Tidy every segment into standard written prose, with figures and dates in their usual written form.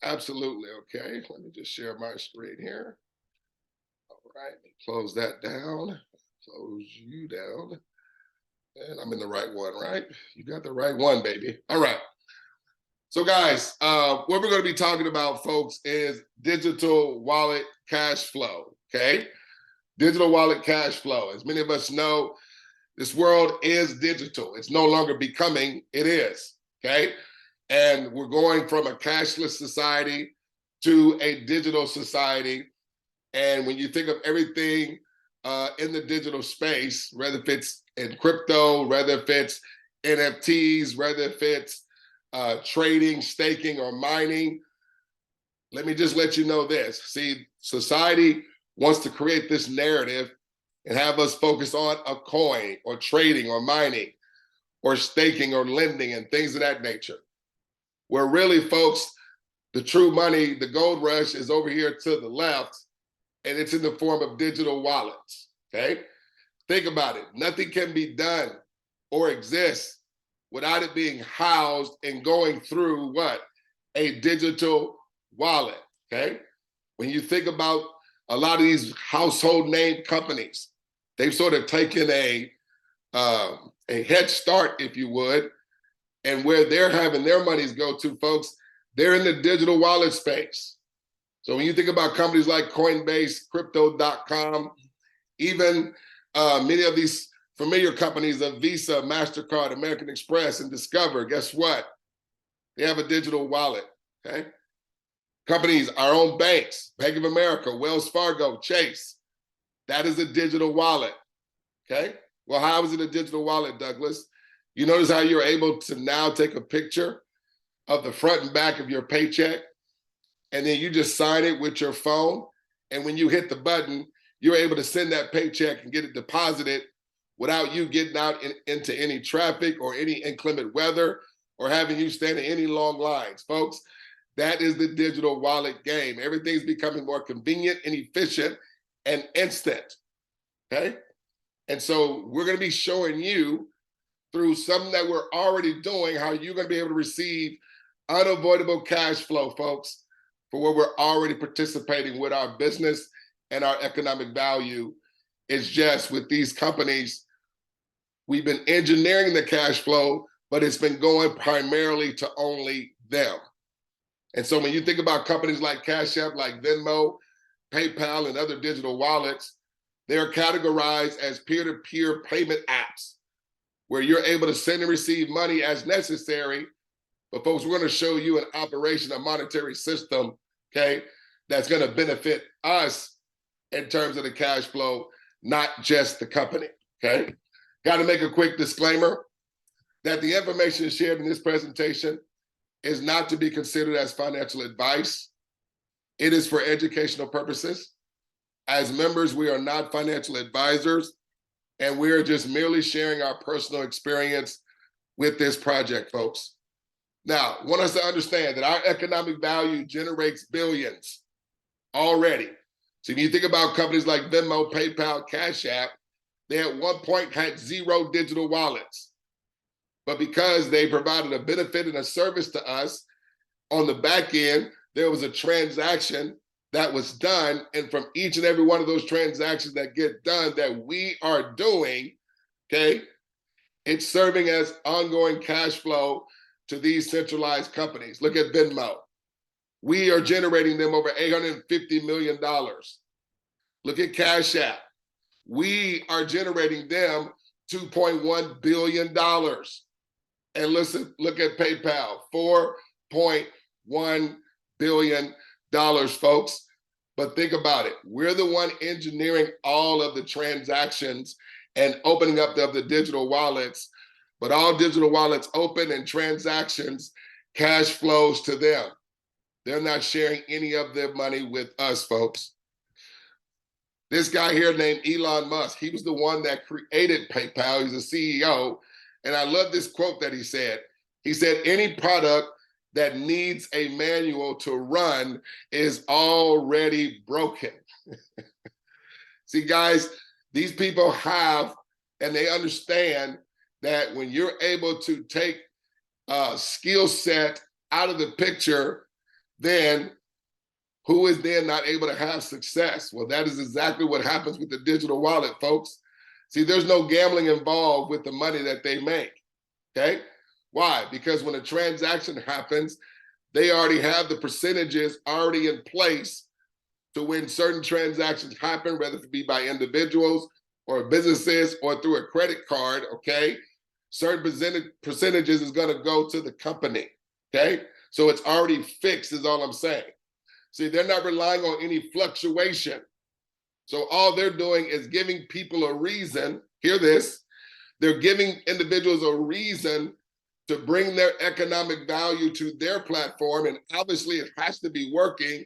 Absolutely. Okay. Let me just share my screen here. All right. Close that down. Close you down. And I'm in the right one, right? You got the right one, baby. All right. So, guys, what we're going to be talking about, folks, is digital wallet cash flow. Okay. Digital wallet cash flow. As many of us know, this world is digital. It's no longer becoming, it is. Okay. And we're going from a cashless society to a digital society. And when you think of everything in the digital space, whether if it's in crypto, whether if it's NFTs, whether if it's trading, staking, or mining, let me just let you know this. See, society wants to create this narrative and have us focus on a coin or trading or mining or staking or lending and things of that nature. Where really, folks, the true money, the gold rush is over here to the left, and it's in the form of digital wallets, okay? Think about it. Nothing can be done or exist without it being housed and going through what? A digital wallet, okay? When you think about a lot of these household name companies, they've sort of taken a head start, if you would, and where they're having their monies go to, folks, they're in the digital wallet space. So when you think about companies like Coinbase, Crypto.com, even many of these familiar companies of Visa, MasterCard, American Express, and Discover, guess what? They have a digital wallet, okay? Companies, our own banks, Bank of America, Wells Fargo, Chase, that is a digital wallet, okay? Well, how is it a digital wallet, Douglas? You notice how you're able to now take a picture of the front and back of your paycheck, and then you just sign it with your phone. And when you hit the button, you're able to send that paycheck and get it deposited without you getting out into any traffic or any inclement weather or having you stand in any long lines. Folks, that is the digital wallet game. Everything's becoming more convenient and efficient and instant, okay? And so we're gonna be showing you through something that we're already doing how you're gonna be able to receive unavoidable cash flow, folks, for where we're already participating with our business and our economic value. Is just with these companies, we've been engineering the cash flow, but it's been going primarily to only them. And so when you think about companies like Cash App, like Venmo, PayPal, and other digital wallets, they're categorized as peer-to-peer payment apps where you're able to send and receive money as necessary. But folks, we're going to show you an operation, a monetary system, okay, that's going to benefit us in terms of the cash flow, not just the company, okay? Got to make a quick disclaimer that the information shared in this presentation is not to be considered as financial advice. It is for educational purposes. As members, we are not financial advisors, and we are just merely sharing our personal experience with this project, folks. Now, I want us to understand that our economic value generates billions already. So if you think about companies like Venmo, PayPal, Cash App, they at one point had 0 digital wallets. But because they provided a benefit and a service to us, on the back end, there was a transaction that was done. And from each and every one of those transactions that get done that we are doing, okay, it's serving as ongoing cash flow to these centralized companies. Look at Venmo. We are generating them over $850 million. Look at Cash App. We are generating them $2.1 billion. And listen, look at PayPal, $4.1 billion, folks. But think about it. We're the one engineering all of the transactions and opening up the digital wallets. But all digital wallets open and transactions, cash flows to them. They're not sharing any of their money with us, folks. This guy here named Elon Musk, he was the one that created PayPal. He's the CEO. And I love this quote that he said. He said, any product that needs a manual to run is already broken. See, guys, these people have, and they understand that when you're able to take a skill set out of the picture, then who is then not able to have success? Well, that is exactly what happens with the digital wallet, folks. See, there's no gambling involved with the money that they make, okay? Why? Because when a transaction happens, they already have the percentages already in place to when certain transactions happen, whether it be by individuals or businesses or through a credit card, okay? Certain percentages is gonna go to the company, okay? So it's already fixed is all I'm saying. See, they're not relying on any fluctuation. So all they're doing is giving people a reason, hear this, they're giving individuals a reason to bring their economic value to their platform, and obviously it has to be working,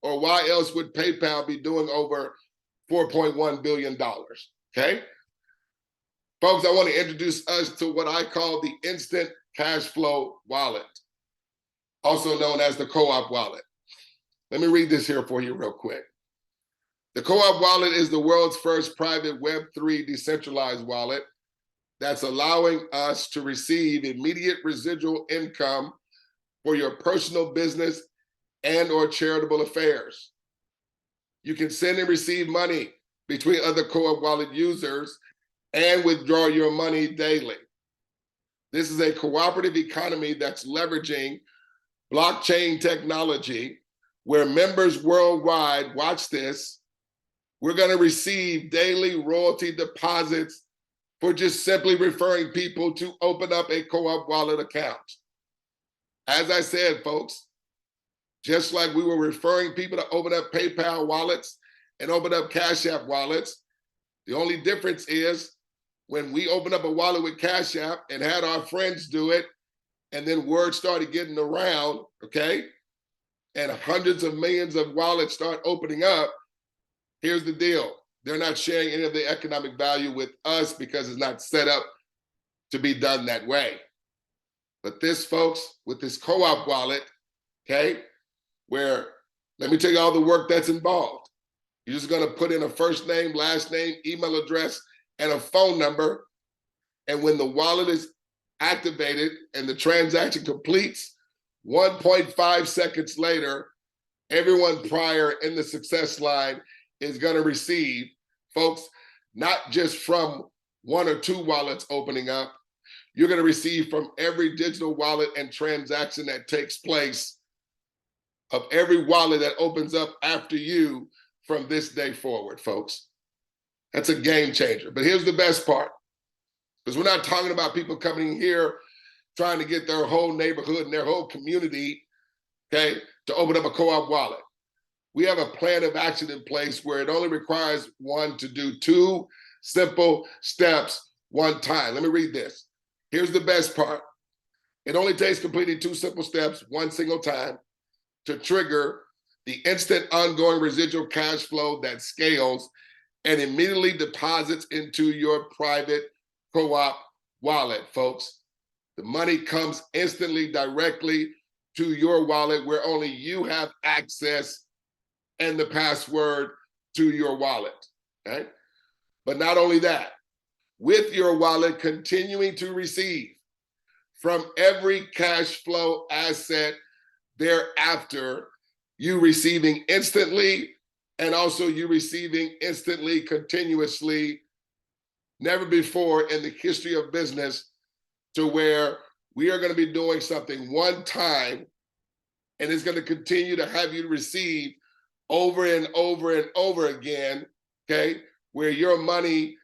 or why else would PayPal be doing over $4.1 billion, okay? Folks, I want to introduce us to what I call the instant cash flow wallet, also known as the co-op wallet. Let me read this here for you real quick. The co-op wallet is the world's first private Web3 decentralized wallet that's allowing us to receive immediate residual income for your personal business and or charitable affairs. You can send and receive money between other co-op wallet users and withdraw your money daily. This is a cooperative economy that's leveraging blockchain technology where members worldwide, watch this, we're gonna receive daily royalty deposits for just simply referring people to open up a co-op wallet account. As I said, folks, just like we were referring people to open up PayPal wallets and open up Cash App wallets, the only difference is when we opened up a wallet with Cash App and had our friends do it, and then word started getting around, okay? And hundreds of millions of wallets start opening up, here's the deal. They're not sharing any of the economic value with us because it's not set up to be done that way. But this, folks, with this co-op wallet, okay, where, let me tell you all the work that's involved. You're just gonna put in a first name, last name, email address, and a phone number. And when the wallet is activated and the transaction completes, 1.5 seconds later, everyone prior in the success line is gonna receive, folks, not just from one or two wallets opening up, you're gonna receive from every digital wallet and transaction that takes place of every wallet that opens up after you from this day forward, folks. That's a game changer. But here's the best part, because we're not talking about people coming here trying to get their whole neighborhood and their whole community, okay, to open up a co-op wallet. We have a plan of action in place where it only requires one to do two simple steps one time. Let me read this. Here's the best part. It only takes completing two simple steps one single time to trigger the instant ongoing residual cash flow that scales and immediately deposits into your private co-op wallet, folks. The money comes instantly directly to your wallet where only you have access and the password to your wallet, okay? But not only that, with your wallet continuing to receive from every cash flow asset thereafter, you receiving instantly and also you receiving instantly, continuously, never before in the history of business, to where we are gonna be doing something one time and it's gonna continue to have you receive over and over and over again, okay? Where your money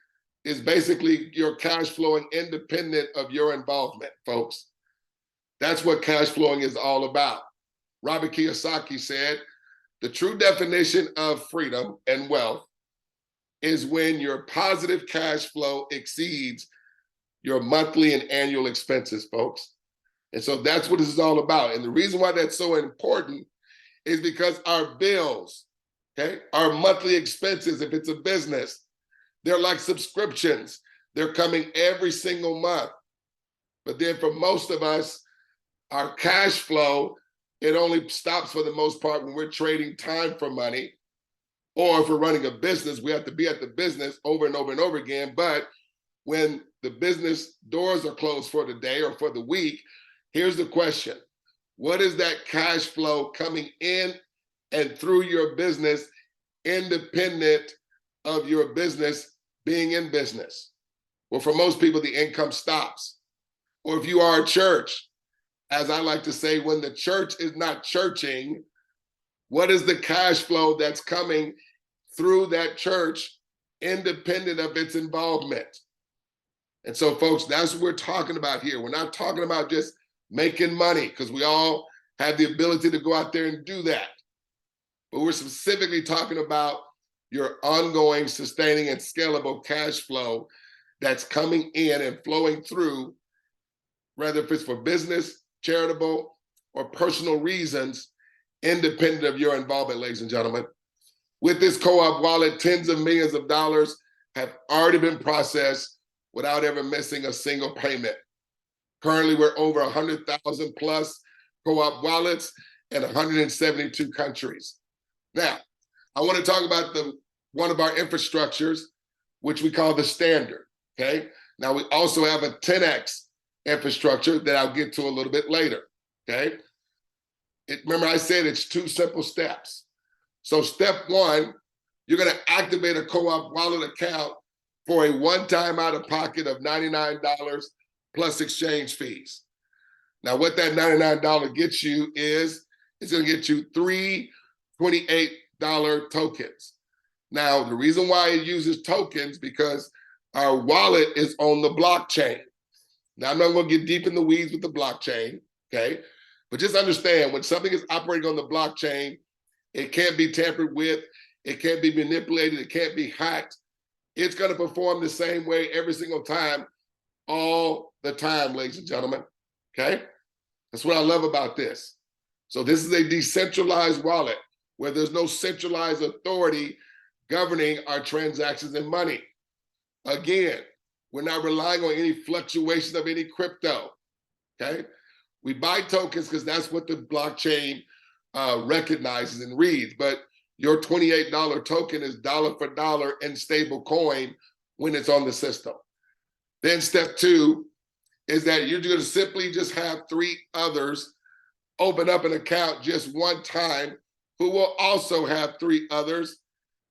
is basically your cash flowing independent of your involvement, folks. That's what cash flowing is all about. Robert Kiyosaki said, the true definition of freedom and wealth is when your positive cash flow exceeds your monthly and annual expenses, folks. And so that's what this is all about. And the reason why that's so important is because our bills, okay, our monthly expenses, if it's a business, they're like subscriptions. They're coming every single month. But then for most of us, our cash flow, it only stops for the most part when we're trading time for money, or if we're running a business, we have to be at the business over and over and over again. But when the business doors are closed for the day or for the week, here's the question. What is that cash flow coming in and through your business, independent of your business being in business? Well, for most people, the income stops. Or if you are a church, as I like to say, when the church is not churching, what is the cash flow that's coming through that church, independent of its involvement? And so, folks, that's what we're talking about here. We're not talking about just making money, because we all have the ability to go out there and do that. But we're specifically talking about your ongoing, sustaining, and scalable cash flow that's coming in and flowing through, whether if it's for business, charitable, or personal reasons, independent of your involvement, ladies and gentlemen. With this co-op wallet, tens of millions of dollars have already been processed without ever missing a single payment. Currently, we're over 100,000 plus co-op wallets in 172 countries. Now, I want to talk about one of our infrastructures, which we call the standard, okay? Now, we also have a 10X infrastructure that I'll get to a little bit later, okay? Remember I said it's 2 simple steps. So step 1, you're gonna activate a co-op wallet account for a one-time out-of-pocket of $99 plus exchange fees. Now, what that $99 gets you is, it's gonna get you 3 $28 tokens. Now, the reason why it uses tokens, because our wallet is on the blockchain. Now, I'm not gonna get deep in the weeds with the blockchain, okay? But just understand, when something is operating on the blockchain, it can't be tampered with, it can't be manipulated, it can't be hacked. It's gonna perform the same way every single time, all the time, ladies and gentlemen, okay? That's what I love about this. So this is a decentralized wallet where there's no centralized authority governing our transactions and money. Again, we're not relying on any fluctuation of any crypto, okay? We buy tokens because that's what the blockchain recognizes and reads, but your $28 token is dollar for dollar in stable coin when it's on the system. Then step 2 is that you're gonna simply just have 3 others open up an account just one time, who will also have 3 others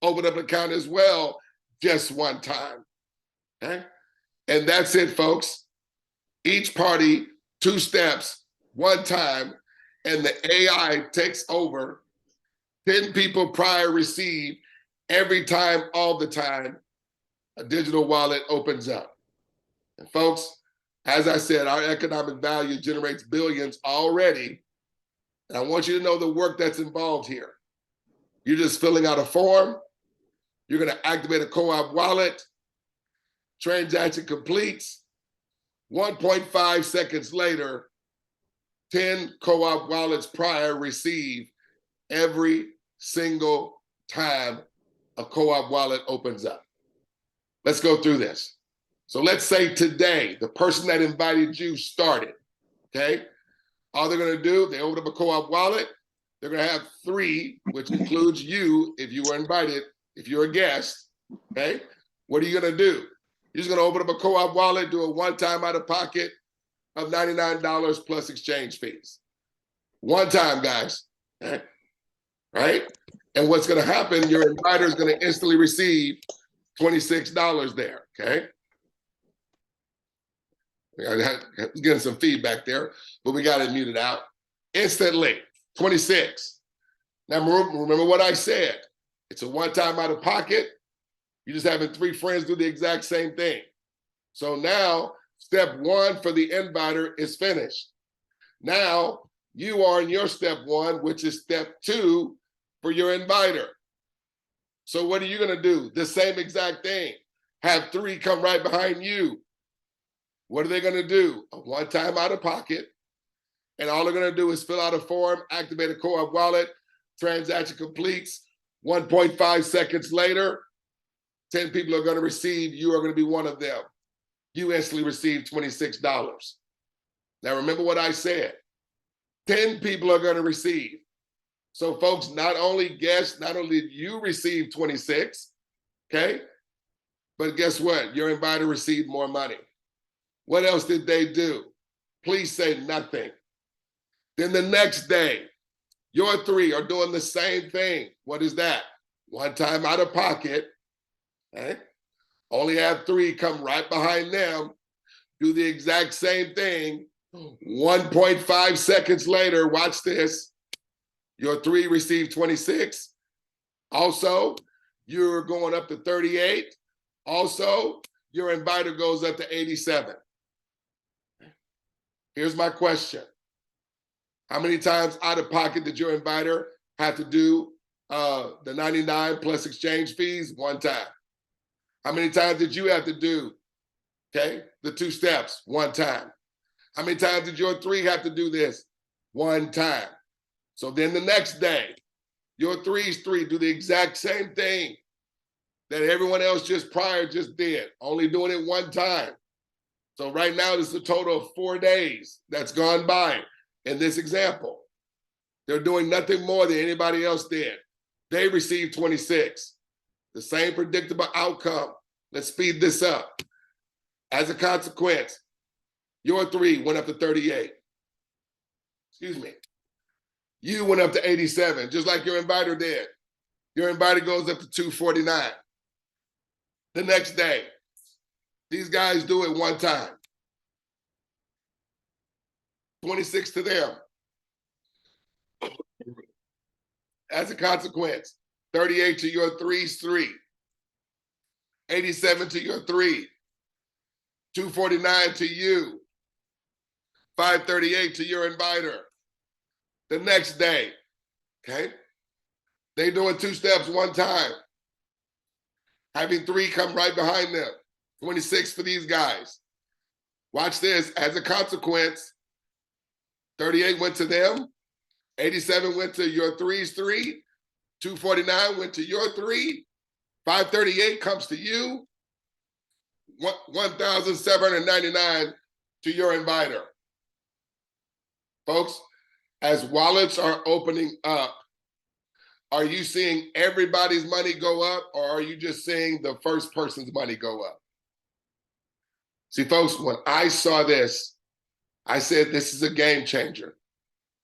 open up an account as well, just one time, okay? And that's it, folks. Each party, 2 steps, one time, and the AI takes over. 10 people prior receive every time, all the time, a digital wallet opens up. And folks, as I said, our economic value generates billions already. And I want you to know the work that's involved here. You're just filling out a form. You're gonna activate a co-op wallet. Transaction completes. 1.5 seconds later, 10 co-op wallets prior receive every single time a co-op wallet opens up. Let's go through this. So let's say today, the person that invited you started, okay? All they're gonna do, they open up a co-op wallet, they're gonna have 3, which includes you if you were invited, if you're a guest, okay? What are you gonna do? You're just gonna open up a co-op wallet, do a one-time out-of-pocket of $99 plus exchange fees. One time, guys, okay? Right? And what's gonna happen, your inviter is gonna instantly receive $26 there, okay? I was getting some feedback there, but we got it muted out. Instantly, 26. Now, remember what I said. It's a one-time out-of-pocket. You're just having 3 friends do the exact same thing. So now, step 1 for the inviter is finished. Now, you are in your step 1, which is step 2 for your inviter. So what are you gonna do? The same exact thing. Have 3 come right behind you. What are they gonna do? A one-time out-of-pocket, and all they're gonna do is fill out a form, activate a co-op wallet, transaction completes. 1.5 seconds later, 10 people are gonna receive, you are gonna be one of them. You instantly receive $26. Now remember what I said, 10 people are gonna receive. So folks, not only did you receive 26, okay? But guess what? Your inviter received more money. What else did they do? Please say nothing. Then the next day, your three are doing the same thing. What is that? One time out of pocket, okay? Only have three come right behind them, do the exact same thing. 1.5 seconds later, watch this. Your three received 26. Also, you're going up to 38. Also, your inviter goes up to 87. Here's my question. How many times out of pocket did your inviter have to do the 99 plus exchange fees? One time. How many times did you have to do, okay, the 2 steps? One time. How many times did your three have to do this? One time. So then the next day, your threes three do the exact same thing that everyone else just prior just did, only doing it one time. So right now, this is a total of 4 days that's gone by in this example. They're doing nothing more than anybody else did. They received 26. The same predictable outcome. Let's speed this up. As a consequence, your three went up to 38. Excuse me. You went up to 87, just like your inviter did. Your inviter goes up to 249. The next day, these guys do it one time. 26 to them. As a consequence, 38 to your threes three. 87 to your three. 249 to you. 538 to your inviter. The next day, okay? They doing 2 steps one time. Having three come right behind them. 26 for these guys. Watch this. As a consequence, 38 went to them. 87 went to your threes three. 249 went to your three. 538 comes to you. 1,799 to your inviter. Folks, as wallets are opening up, are you seeing everybody's money go up, or are you just seeing the first person's money go up? See, folks, when I saw this, I said, this is a game changer.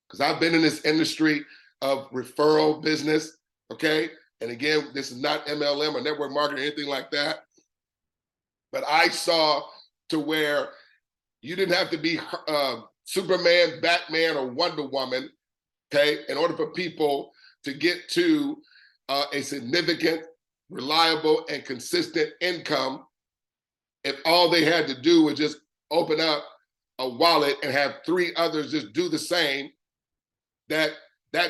Because I've been in this industry of referral business, okay? And again, this is not MLM or network marketing or anything like that. But I saw to where you didn't have to be Superman, Batman, or Wonder Woman, okay, in order for people to get to a significant, reliable, and consistent income if all they had to do was just open up a wallet and have 3 others just do the same. That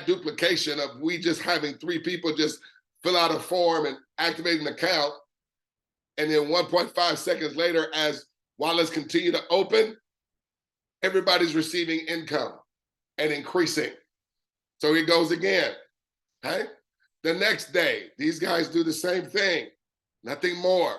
duplication of we just having 3 people just fill out a form and activate an account, and then 1.5 seconds later, as wallets continue to open, everybody's receiving income and increasing. So it goes again, okay? The next day, these guys do the same thing, nothing more.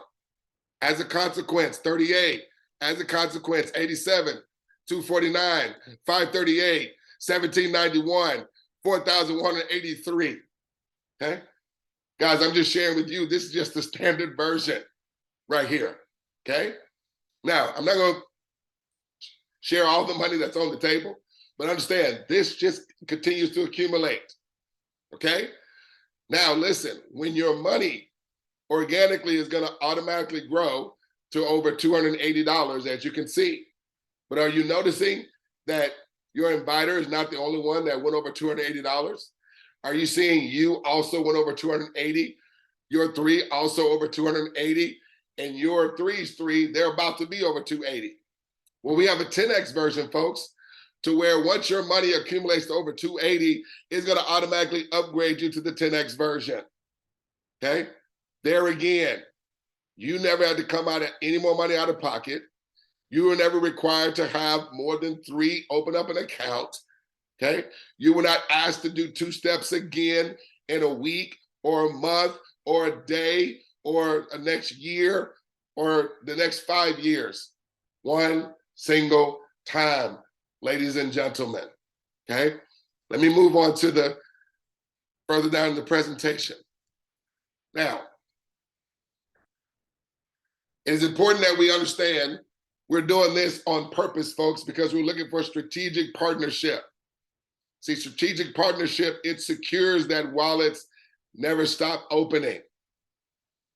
As a consequence, 38. As a consequence, 87, 249, 538, 1791, 4,183, okay? Guys, I'm just sharing with you, this is just the standard version right here, okay? Now, I'm not gonna share all the money that's on the table, but understand, this just continues to accumulate, okay? Now, listen, when your money organically is gonna automatically grow to over $280, as you can see. But are you noticing that your inviter is not the only one that went over $280? Are you seeing you also went over 280? Your 3 also over 280, and your 3's 3, they're about to be over 280. Well, we have a 10X version, folks, to where once your money accumulates to over 280, it's gonna automatically upgrade you to the 10X version, okay? There again, you never had to come out of any more money out of pocket. You were never required to have more than 3 open up an account, okay? You were not asked to do 2 steps again in a week or a month or a day or a next year or the next 5 years. One single time, ladies and gentlemen, okay? Let me move on to the further down in the presentation. Now, it is important that we understand we're doing this on purpose, folks, because we're looking for a strategic partnership, See, strategic partnership, it secures that wallets never stop opening.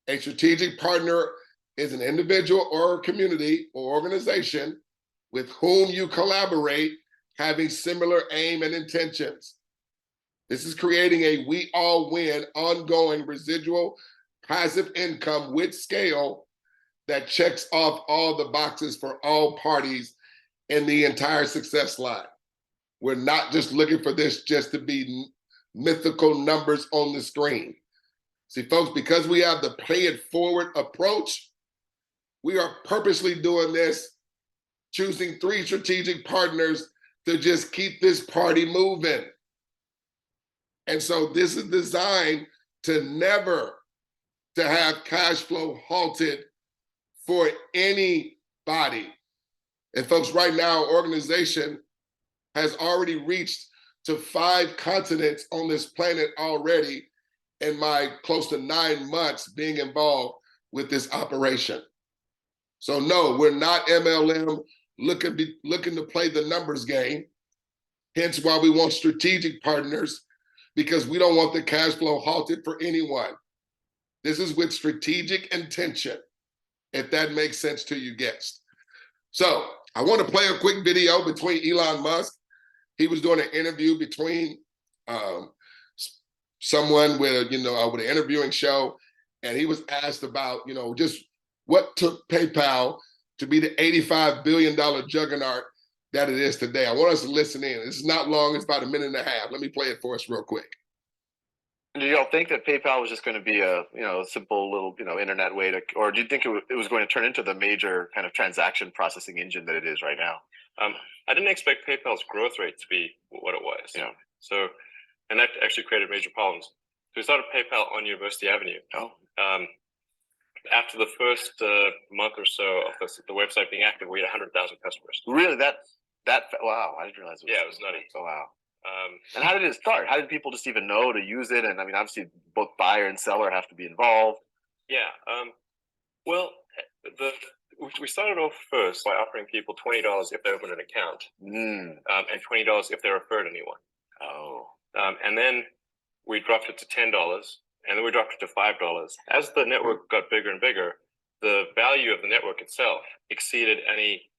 A strategic partner is an individual or community or organization with whom you collaborate, having similar aim and intentions. This is creating a we all win, ongoing residual passive income with scale that checks off all the boxes for all parties in the entire success line. We're not just looking for this just to be mythical numbers on the screen. See, folks, because we have the pay it forward approach, we are purposely doing this, choosing 3 strategic partners to just keep this party moving. And so this is designed to never to have cash flow halted for anybody. And folks, right now, our organization has already reached to 5 continents on this planet already in my close to 9 months being involved with this operation. So no, we're not MLM looking to play the numbers game. Hence why we want strategic partners, because we don't want the cash flow halted for anyone. This is with strategic intention, if that makes sense to you guests. So I want to play a quick video between Elon Musk. He was doing an interview between someone with, with an interviewing show, and he was asked about, just what took PayPal to be the $85 billion juggernaut that it is today. I want us to listen in. This is not long, it's about 1.5 minutes. Let me play it for us real quick. Do y'all think that PayPal was just going to be a simple little internet way to, or do you think it was going to turn into the major kind of transaction processing engine that it is right now? I didn't expect PayPal's growth rate to be what it was. Yeah. So, and that actually created major problems. So we started PayPal on University Avenue. Oh. After the first month or so of the website being active, we had 100,000 customers. Really? That wow! I didn't realize it was. Yeah, it was nutty. Oh wow. And how did it start? How did people just even know to use it? And I mean, obviously, both buyer and seller have to be involved. Yeah. Well, we started off first by offering people $20 if they opened an account, and $20 if they referred anyone. Oh. And then we dropped it to $10, and then we dropped it to $5. As the network got bigger and bigger, the value of the network itself exceeded any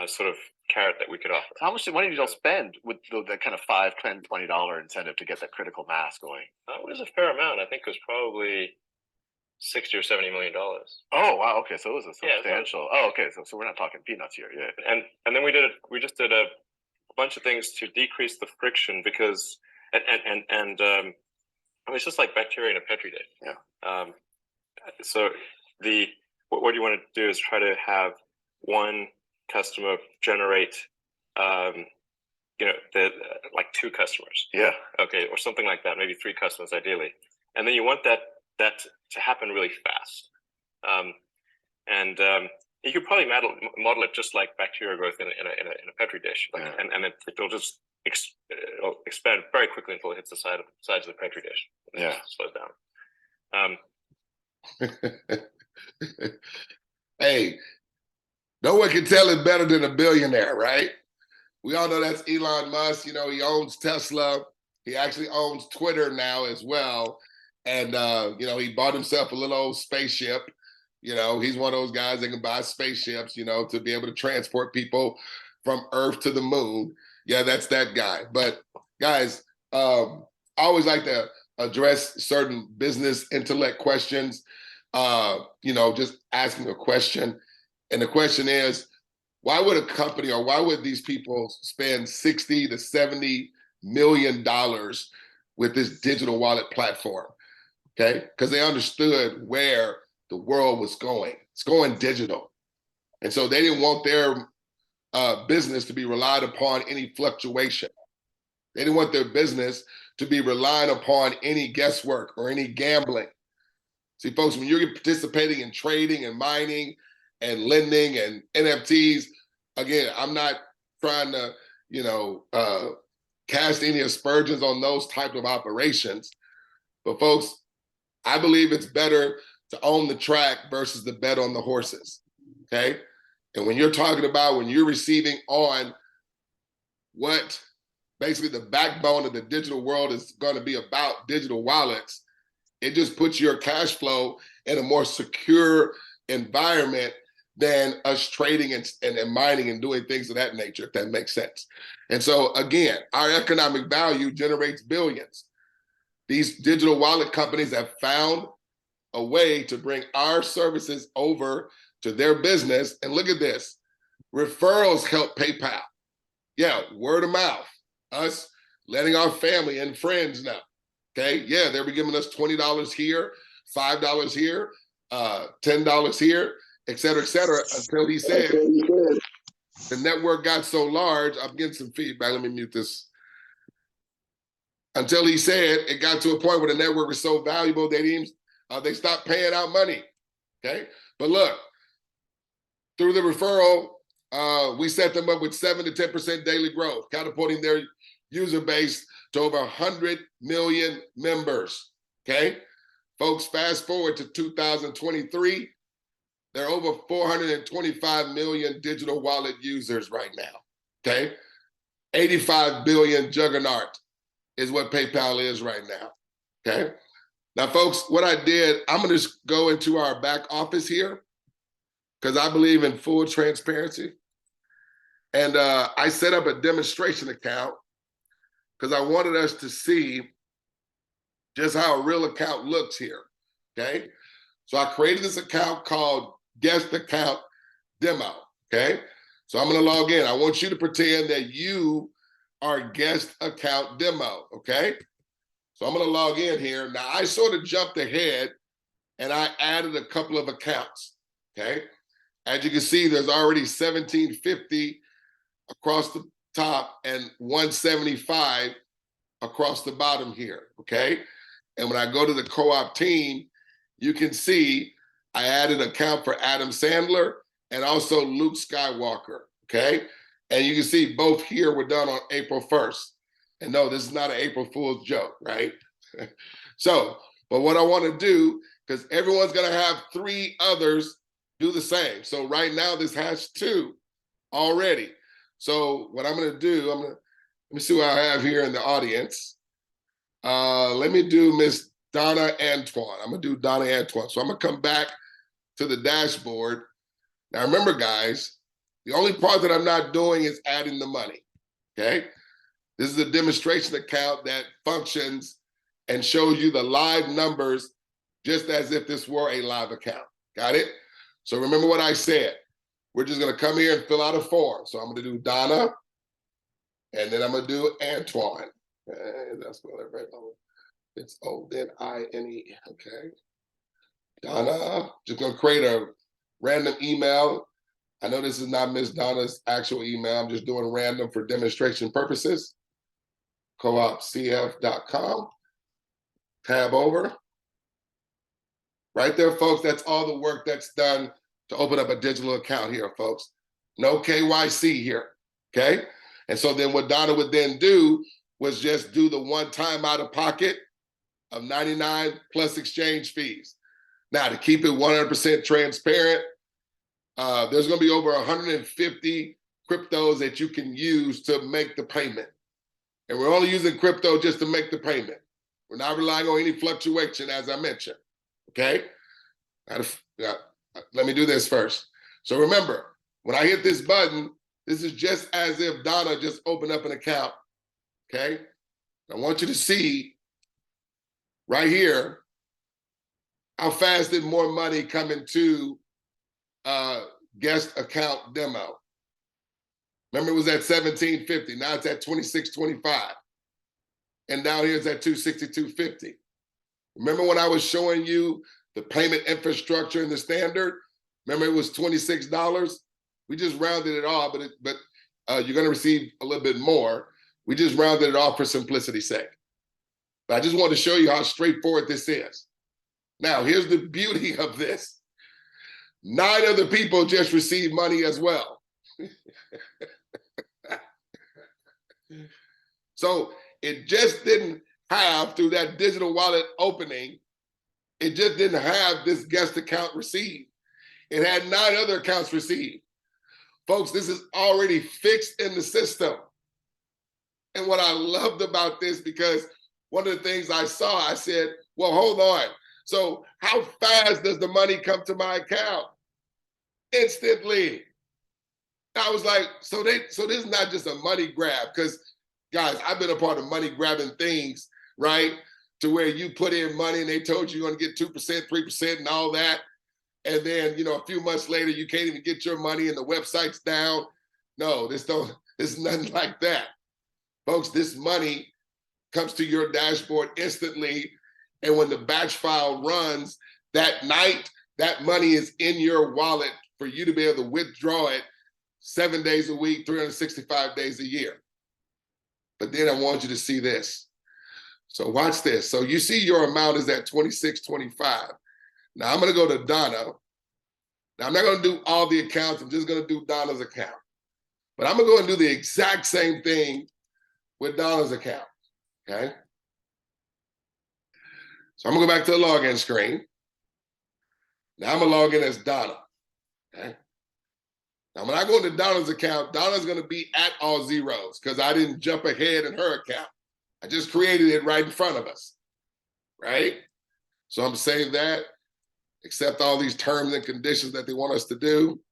sort of carrot that we could offer. How much money did y'all spend with the kind of $5, $10, $20 incentive to get that critical mass going? It was a fair amount. I think it was probably $60 or $70 million. Oh wow! Okay, so it was a substantial. Yeah, okay, so we're not talking peanuts here. Yeah. And then we just did a bunch of things to decrease the friction, because it's just like bacteria in a petri dish. Yeah. So what you want to do is try to have one customer generate, like 2 customers. Yeah. Okay, or something like that. Maybe 3 customers ideally, and then you want that to happen really fast. You could probably model it just like bacteria growth in a petri dish, and it'll just expand very quickly until it hits the sides of the petri dish. Yeah, slows down. Hey, no one can tell it better than a billionaire, right? We all know that's Elon Musk. He owns Tesla. He actually owns Twitter now as well. And, he bought himself a little old spaceship. He's one of those guys that can buy spaceships, to be able to transport people from Earth to the moon. Yeah, that's that guy. But guys, I always like to address certain business intellect questions, just asking a question. And the question is, why would a company, or why would these people spend $60 to $70 million with this digital wallet platform? Okay, because they understood where the world was going. It's going digital. And so they didn't want their business to be relied upon any fluctuation. They didn't want their business to be relied upon any guesswork or any gambling. See, folks, when you're participating in trading and mining and lending and NFTs, again, I'm not trying to, cast any aspersions on those type of operations. But folks, I believe it's better to own the track versus the bet on the horses, okay? And when you're talking about when you're receiving on what basically the backbone of the digital world is going to be about digital wallets, it just puts your cash flow in a more secure environment than us trading and mining and doing things of that nature, if that makes sense. And so again, our economic value generates billions. These digital wallet companies have found a way to bring our services over to their business. And look at this, referrals help PayPal. Yeah, word of mouth, us letting our family and friends know. Okay, yeah, they were giving us $20 here, $5 here, $10 here, et cetera, until he said the network got so large. I'm getting some feedback. Let me mute this. Until he said it got to a point where the network was so valuable they stopped paying out money. Okay, but look, through the referral, we set them up with 7 to 10% daily growth, catapulting their user base to over 100 million members. Okay, folks, fast forward to 2023. There are over 425 million digital wallet users right now, okay? 85 billion juggernaut is what PayPal is right now, okay? Now, folks, what I did, I'm gonna just go into our back office here because I believe in full transparency. And I set up a demonstration account because I wanted us to see just how a real account looks here, okay? So I created this account called Guest Account Demo, okay? So I'm gonna log in. I want you to pretend that you are Guest Account Demo, okay? So I'm gonna log in here. Now I sort of jumped ahead and I added a couple of accounts, okay? As you can see, there's already 1750 across the top and 175 across the bottom here, okay? And when I go to the co-op team, you can see I added an account for Adam Sandler and also Luke Skywalker, okay? And you can see both here were done on April 1st. And no, this is not an April Fool's joke, right? So, but what I want to do, because everyone's going to have 3 others do the same. So right now this has 2 already. So what I'm going to do, let me see what I have here in the audience. Let me do Miss Donna Antoine. I'm gonna do Donna Antoine. So I'm gonna come back to the dashboard. Now remember, guys, the only part that I'm not doing is adding the money, okay? This is a demonstration account that functions and shows you the live numbers just as if this were a live account. Got it? So remember what I said. We're just gonna come here and fill out a form. So I'm gonna do Donna, and then I'm gonna do Antoine. That's what I read. It's O-N-I-N-E, okay? Donna, just gonna create a random email. I know this is not Miss Donna's actual email. I'm just doing random for demonstration purposes. coopcf.com, tab over. Right there, folks, that's all the work that's done to open up a digital account here, folks. No KYC here, okay? And so then what Donna would then do was just do the one-time out-of-pocket of $99 plus exchange fees. Now, to keep it 100% transparent, there's gonna be over 150 cryptos that you can use to make the payment. And we're only using crypto just to make the payment. We're not relying on any fluctuation, as I mentioned, okay? Let me do this first. So remember, when I hit this button, this is just as if Donna just opened up an account, okay? I want you to see right here how fast did more money come into Guest Account Demo. Remember, it was at 1750. Now it's at 2625. And down here it's at 262.50. Remember when I was showing you the payment infrastructure in the standard? Remember it was $26? We just rounded it off, but you're gonna receive a little bit more. We just rounded it off for simplicity's sake. But I just want to show you how straightforward this is. Now, here's the beauty of this. 9 other people just received money as well. So it just didn't have, through that digital wallet opening, it just didn't have this guest account received. It had 9 other accounts received. Folks, this is already fixed in the system. And what I loved about this, because one of the things I saw, I said, well, hold on. So how fast does the money come to my account? Instantly. I was like, so this is not just a money grab, because guys, I've been a part of money grabbing things, right? To where you put in money and they told you you're gonna get 2%, 3% and all that. And then, a few months later, you can't even get your money and the website's down. No, this is nothing like that. Folks, this money comes to your dashboard instantly. And when the batch file runs that night, that money is in your wallet for you to be able to withdraw it 7 days a week, 365 days a year. But then I want you to see this. So watch this. So you see your amount is at $26.25. Now I'm gonna go to Donna. Now I'm not gonna do all the accounts, I'm just gonna do Donna's account. But I'm gonna go and do the exact same thing with Donna's account, okay? So I'm gonna go back to the login screen. Now I'm gonna log in as Donna, okay? Now, when I go into Donna's account, Donna's gonna be at all zeros because I didn't jump ahead in her account. I just created it right in front of us, right? So I'm gonna save that, accept all these terms and conditions that they want us to do.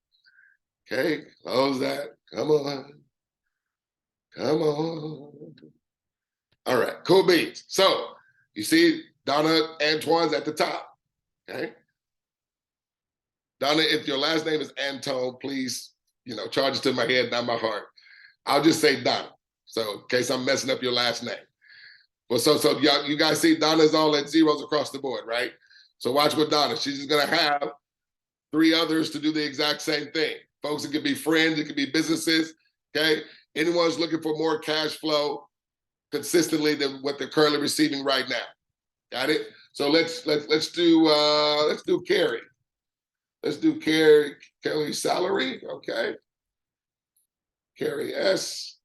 Okay, close that, come on. Come on. All right, cool beans. So you see Donna Antoine's at the top, okay? Donna, if your last name is Antone, please, charge it to my head, not my heart. I'll just say Donna, so in case I'm messing up your last name. Well, so you guys see Donna's all at zeros across the board, right? So watch what Donna, she's just gonna have 3 others to do the exact same thing. Folks, it could be friends, it could be businesses, okay? Anyone's looking for more cash flow consistently than what they're currently receiving right now. Got it? So let's do Carrie. Let's do Kelly's salary, okay? Carrie S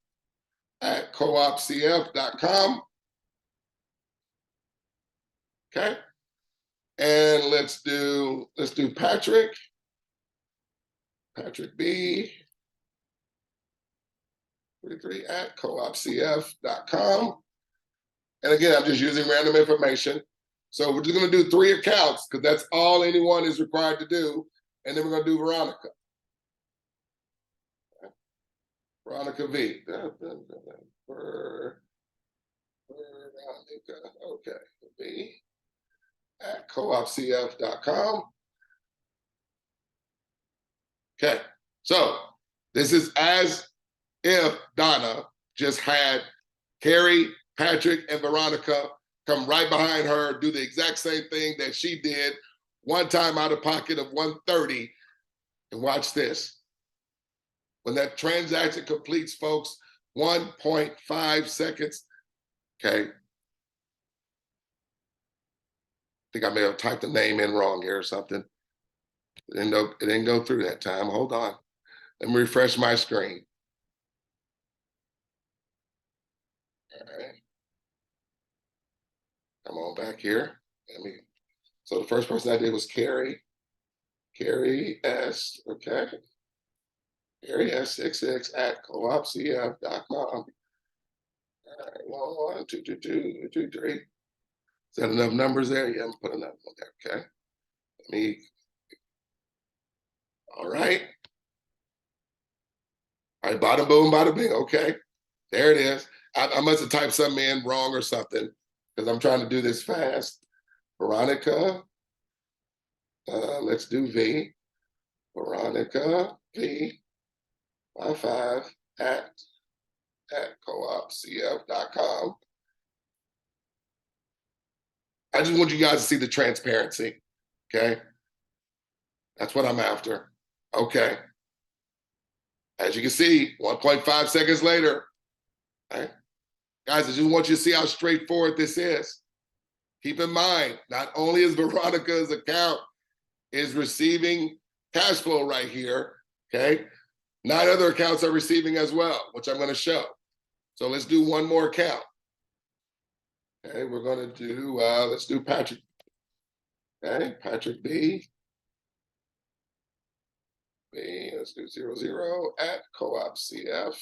at coopcf.com. Okay. And let's do Patrick. Patrick B. 33 at coopcf.com. And again, I'm just using random information. So we're just gonna do 3 accounts because that's all anyone is required to do. And then we're gonna do Veronica. Okay. Veronica V. Veronica, okay, V at coopcf.com. Okay, so this is as if Donna just had Carrie, Patrick, and Veronica come right behind her, do the exact same thing that she did, one time out of pocket of $130. And watch this. When that transaction completes, folks, 1.5 seconds, okay? I think I may have typed the name in wrong here or something. It didn't go through that time. Hold on. Let me refresh my screen. All right. Come on back here. So the first person I did was Carrie. Carrie S, okay. Carrie S66 at coopcf.com. All right, 1, 2, 2, 2, 2, 3. Is that enough numbers there? Yeah, I'm putting that one there, okay. All right. All right, bada boom, bada bing, okay. There it is. I must have typed something in wrong or something because I'm trying to do this fast. Veronica, let's do V. Veronica V 55 at coopcf.com. I just want you guys to see the transparency, okay? That's what I'm after, okay? As you can see, 1.5 seconds later, okay? Guys, I just want you to see how straightforward this is. Keep in mind, not only is Veronica's account is receiving cash flow right here, okay? 9 other accounts are receiving as well, which I'm gonna show. So let's do one more account. Okay, we're gonna do, let's do Patrick. Okay, Patrick B. Let's do 00 at coopcf.com.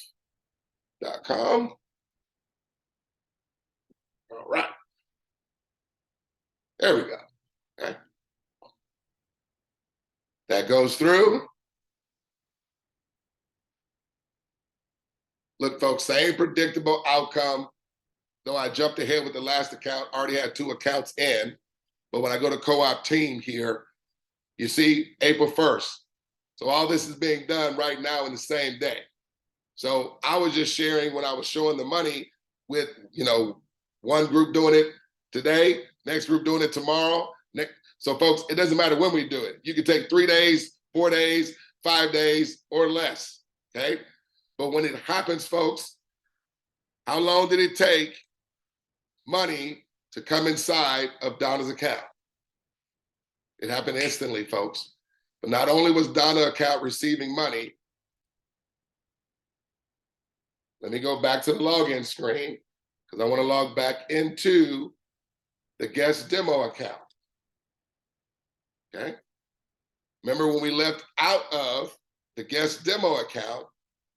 All right. There we go. Okay. That goes through. Look, folks, same predictable outcome. Though I jumped ahead with the last account, already had 2 accounts in. But when I go to co-op team here, you see April 1st. So all this is being done right now in the same day. So I was just sharing when I was showing the money with, one group doing it today, next group doing it tomorrow. So folks, it doesn't matter when we do it. You can take 3 days, 4 days, 5 days, or less, okay? But when it happens, folks, how long did it take money to come inside of Donna's account? It happened instantly, folks. But not only was Donna's account receiving money, let me go back to the login screen because I want to log back into the guest demo account. Okay. Remember when we left out of the guest demo account,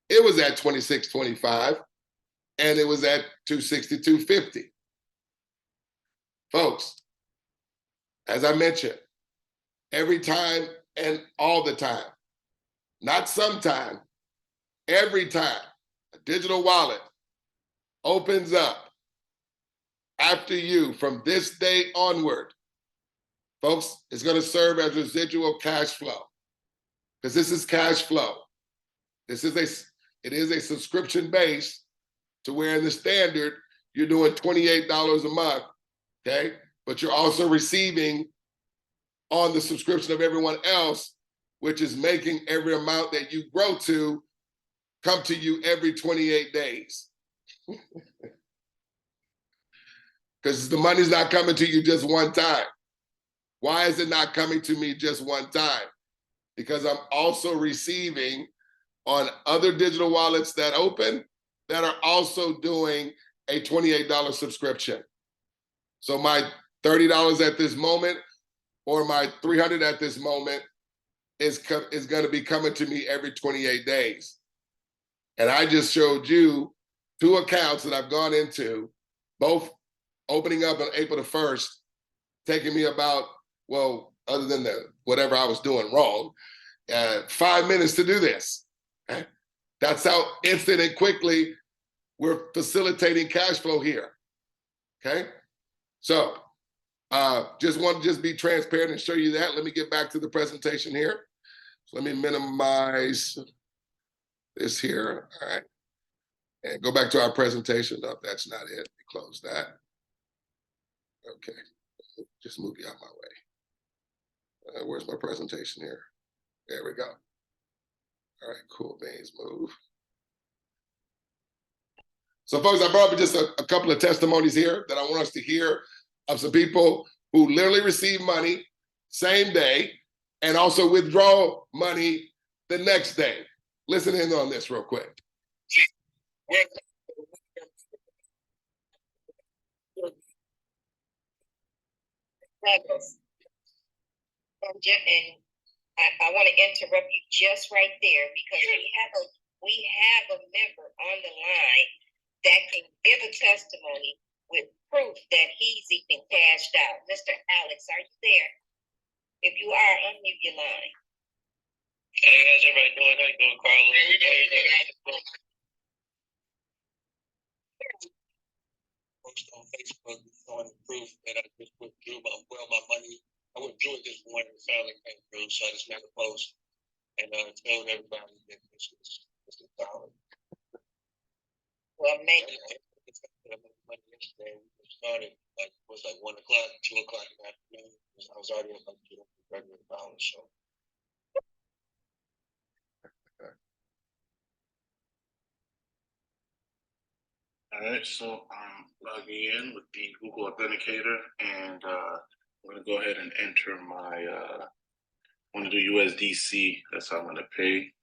it was at $26.25 and it was at $262.50. Folks, as I mentioned, every time and all the time, not sometime, every time a digital wallet opens up after you from this day onward, folks, it's going to serve as residual cash flow because this is cash flow. It is a subscription base to where in the standard, you're doing $28 a month, okay? But you're also receiving on the subscription of everyone else, which is making every amount that you grow to come to you every 28 days. Because the money's not coming to you just one time. Why is it not coming to me just one time? Because I'm also receiving on other digital wallets that open that are also doing a $28 subscription. So my $30 at this moment or my $300 at this moment is going to be coming to me every 28 days. And I just showed you 2 accounts that I've gone into, both opening up on April the 1st, taking me about, well, other than whatever I was doing wrong, 5 minutes to do this. Okay? That's how instant and quickly we're facilitating cash flow here. Okay? So just want to be transparent and show you that. Let me get back to the presentation here. So let me minimize this here. All right. And go back to our presentation. No, that's not it. Close that. Okay. Just move you out my way. Where's my presentation here? There we go. All right, cool beans, move. So folks, I brought up just a couple of testimonies here that I want us to hear of some people who literally receive money same day and also withdraw money the next day. Listen in on this real quick. And I want to interrupt you just right there because we have a member on the line that can give a testimony with proof that he's even cashed out. Mr. Alex, are you there? If you are, unmute your line. Hey, how's everybody doing? How you doing, Carla? Post on Facebook showing proof that I just withdrew my money. I withdrew it this morning and finally came through, so I just made a post and told everybody that this is valid. Well, maybe. Money yesterday, we started like 1 o'clock, 2 o'clock in the afternoon. I was already at like $230, so. All right, so I'm logging in with the Google Authenticator, and I'm going to go ahead and enter my, I want to do USDC. That's how I'm going to pay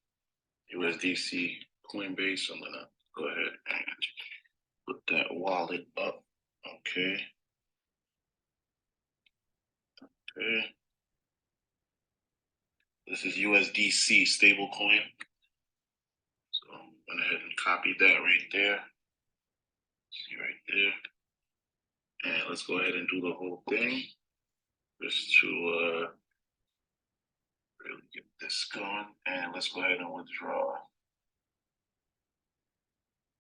USDC Coinbase. I'm going to go ahead and put that wallet up. Okay. Okay. This is USDC stablecoin. So I'm going ahead and copy that right there. See right there. And let's go ahead and do the whole thing just to really get this going. And let's go ahead and withdraw.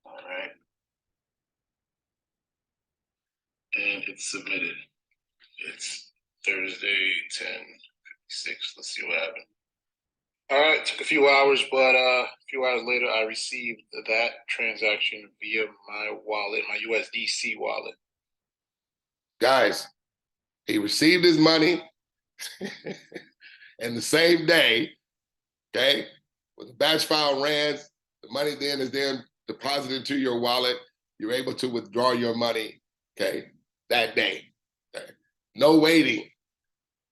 All right. And it's submitted. It's Thursday, 10:56. Let's see what happened. All right, it took a few hours, but a few hours later, I received that transaction via my wallet, my USDC wallet. Guys, he received his money and the same day, okay, when the batch file ran, the money then is then deposited into your wallet. You're able to withdraw your money, okay, that day. Okay? No waiting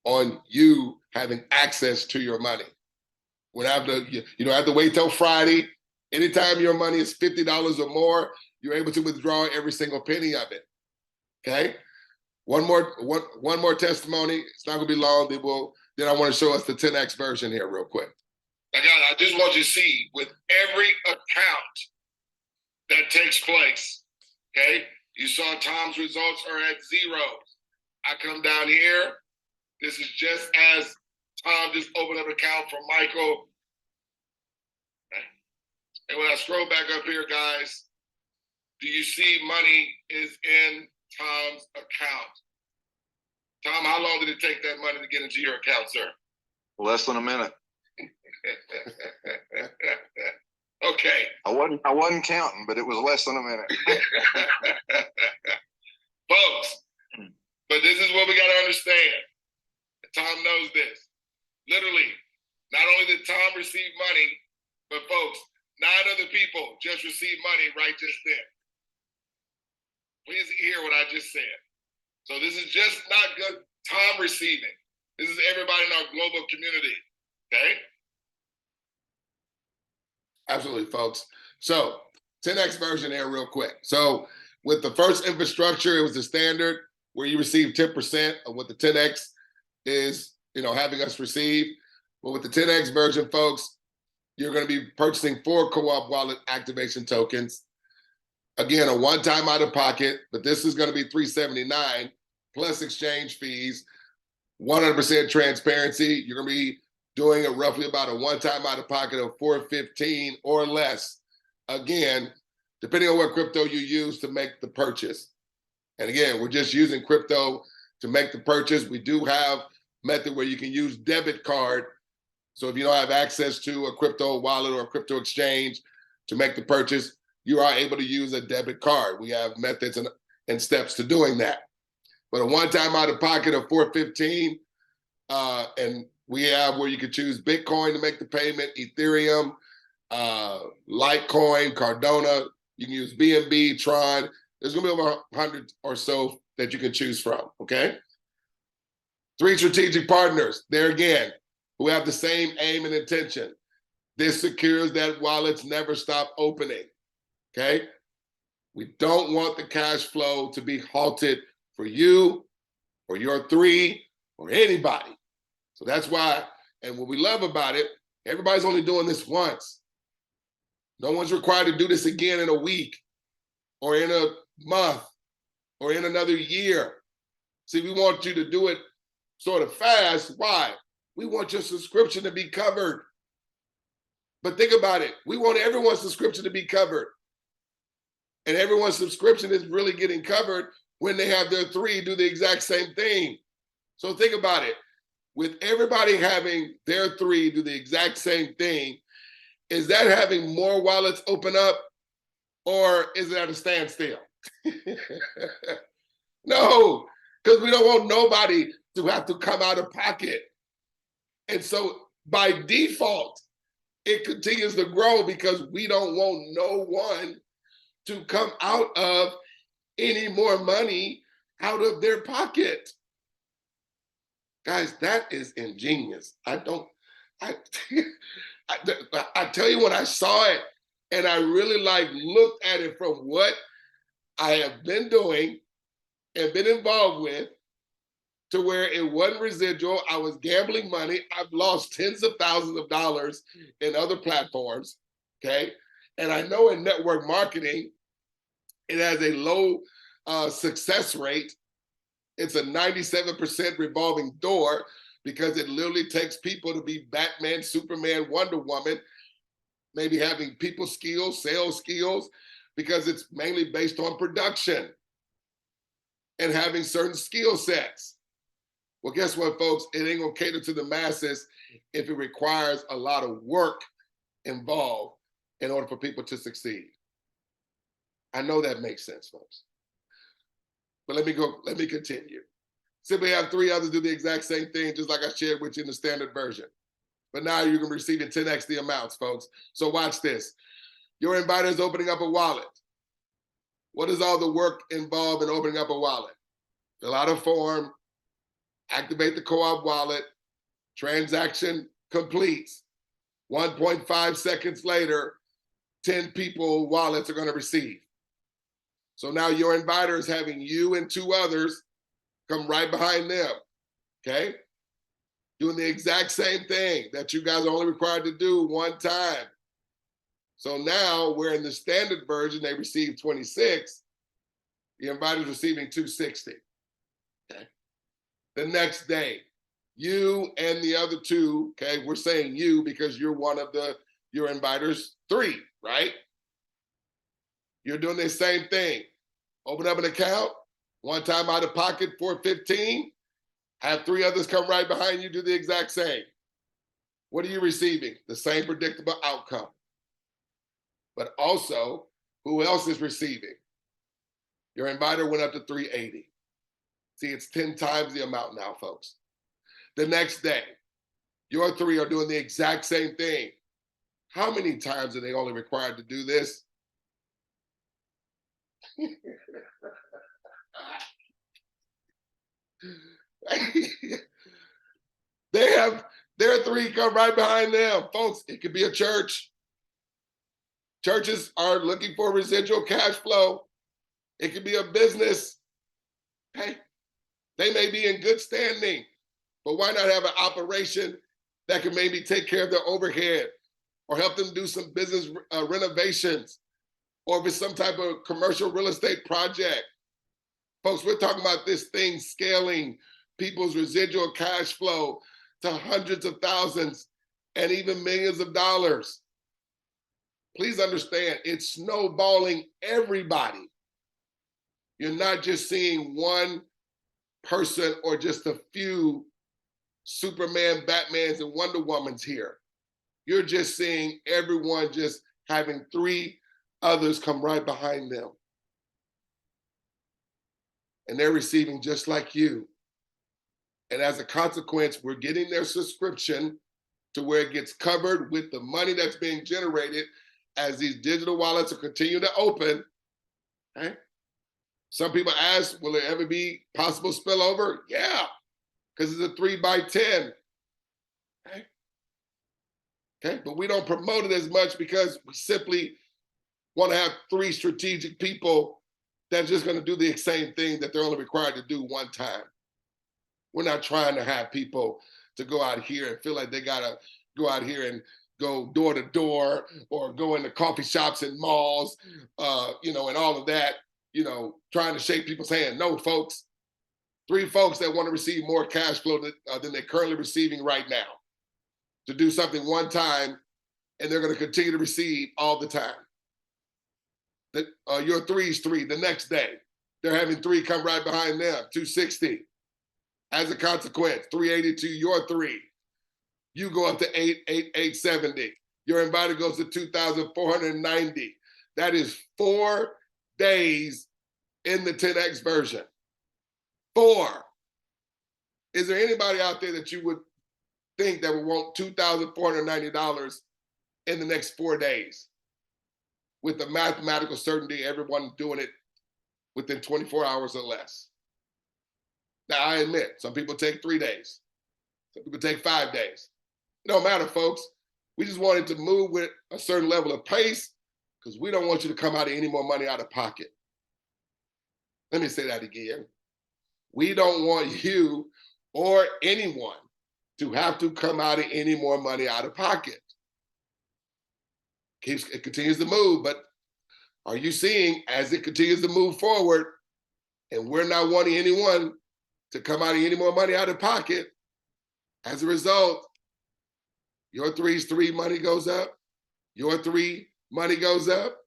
on you having access to your money. You don't have to wait till Friday. Anytime your money is $50 or more, you're able to withdraw every single penny of it. Okay? One more testimony. It's not gonna be long. Then I want to show us the 10X version here real quick. Now, guys, I just want you to see with every account that takes place, okay? You saw Tom's results are at 0. I come down here. This is just as Tom just opened up an account for Michael. And when I scroll back up here, guys, do you see money is in Tom's account? Tom, how long did it take that money to get into your account, sir? Less than a minute. Okay. I wasn't counting, but it was less than a minute. Folks, but this is what we got to understand. Tom knows this. Literally, not only did Tom receive money, but folks, 9 other people just received money right just then. Please hear what I just said. So this is just not good Tom receiving. This is everybody in our global community, okay? Absolutely, folks. So 10X version here real quick. So with the first infrastructure, it was the standard where you receive 10% of what the 10X is, having us receive. But with the 10X version, folks, you're going to be purchasing 4 co-op wallet activation tokens. Again, a one-time out of pocket, but this is going to be $379 plus exchange fees, 100% transparency. You're going to be doing it roughly about a one-time out of pocket of $415 or less. Again, depending on what crypto you use to make the purchase. And again, we're just using crypto to make the purchase. We do have a method where you can use debit card. So if you don't have access to a crypto wallet or a crypto exchange to make the purchase, you are able to use a debit card. We have methods and steps to doing that. But a one-time out of pocket of $415, and we have where you can choose Bitcoin to make the payment, Ethereum, Litecoin, Cardano. You can use BNB, Tron. There's gonna be over 100 or so that you can choose from, okay? 3 strategic partners, there again, who have the same aim and intention. This secures that wallets never stop opening, okay? We don't want the cash flow to be halted for you or your 3 or anybody. So that's why, and what we love about it, everybody's only doing this once. No one's required to do this again in a week or in a month or in another year. See, we want you to do it sort of fast. Why? We want your subscription to be covered. But think about it. We want everyone's subscription to be covered. And everyone's subscription is really getting covered when they have their 3 do the exact same thing. So think about it. With everybody having their 3 do the exact same thing, is that having more wallets open up, or is it at a standstill? No, because we don't want nobody to have to come out of pocket. And so by default, it continues to grow because we don't want no one to come out of any more money out of their pocket. Guys, that is ingenious. I tell you, when I saw it and I really looked at it from what I have been doing and been involved with to where it wasn't residual. I was gambling money. I've lost tens of thousands of dollars in other platforms, okay? And I know in network marketing, it has a low success rate It's a 97% revolving door because it literally takes people to be Batman, Superman, Wonder Woman, maybe having people skills, sales skills, because it's mainly based on production and having certain skill sets. Well, guess what, folks? It ain't gonna cater to the masses if it requires a lot of work involved in order for people to succeed. I know that makes sense, folks. But let me continue. Simply have 3 others do the exact same thing, just like I shared with you in the standard version. But now you're gonna be receiving 10x the amounts, folks. So watch this. Your inviter is opening up a wallet. What is all the work involved in opening up a wallet? Fill out a form, activate the co-op wallet, transaction completes. 1.5 seconds later, 10 people wallets are gonna receive. So now your inviter is having you and 2 others come right behind them, okay? Doing the exact same thing that you guys are only required to do 1 time. So now we're in the standard version, they receive 26, the inviter's receiving 260, okay? The next day, you and the other 2, okay, we're saying you because you're one of your inviters 3, right? You're doing the same thing. Open up an account, 1 time out of pocket for 15, have 3 others come right behind you, do the exact same. What are you receiving? The same predictable outcome. But also, who else is receiving? Your inviter went up to 380. See, it's 10 times the amount now, folks. The next day, your 3 are doing the exact same thing. How many times are they only required to do this? Their 3 come right behind them. Folks, it could be a church. Churches are looking for residual cash flow. It could be a business. Hey, they may be in good standing, but why not have an operation that can maybe take care of their overhead or help them do some business renovations, or if it's some type of commercial real estate project. Folks, we're talking about this thing scaling people's residual cash flow to hundreds of thousands and even millions of dollars. Please understand, it's snowballing everybody. You're not just seeing one person or just a few Superman, Batmans, and Wonder Womans here. You're just seeing everyone just having 3 others come right behind them. And they're receiving just like you. And as a consequence, we're getting their subscription to where it gets covered with the money that's being generated as these digital wallets are continuing to open. Okay? Some people ask, will there ever be possible spillover? Yeah, because it's a 3 by 10. Okay? Okay, but we don't promote it as much because we simply want to have 3 strategic people that's just going to do the same thing that they're only required to do 1 time. We're not trying to have people to go out here and feel like they got to go out here and go door to door or go into coffee shops and malls, and all of that, trying to shake people's hand. No, folks, 3 folks that want to receive more cash flow than they're currently receiving right now to do something 1 time, and they're going to continue to receive all the time. Your 3's 3 the next day. They're having 3 come right behind them, 260. As a consequence, 380 to your 3. You go up to 870. Your inviter goes to 2,490. That is 4 days in the 10X version. 4. Is there anybody out there that you would think that would want $2,490 in the next 4 days? With the mathematical certainty, everyone doing it within 24 hours or less. Now, I admit, some people take 3 days. Some people take 5 days. It don't matter, folks. We just wanted to move with a certain level of pace because we don't want you to come out of any more money out of pocket. Let me say that again. We don't want you or anyone to have to come out of any more money out of pocket. It continues to move, but are you seeing as it continues to move forward, and we're not wanting anyone to come out of any more money out of pocket. As a result, your 3 money goes up, your 3 money goes up,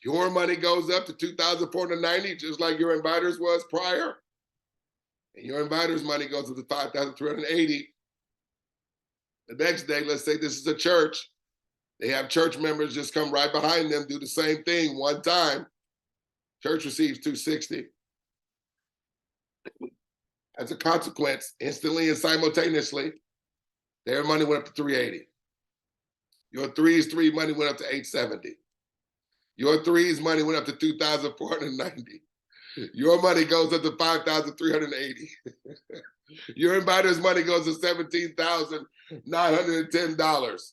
your money goes up to $2,490, just like your inviters was prior. And your inviters' money goes up to $5,380. The next day, let's say this is a church. They have church members just come right behind them, do the same thing one time. Church receives $260. As a consequence, instantly and simultaneously, their money went up to $380. Your 3 money went up to $870. Your 3's money went up to $2,490. Your money goes up to $5,380. Your inviter's money goes to $17,910.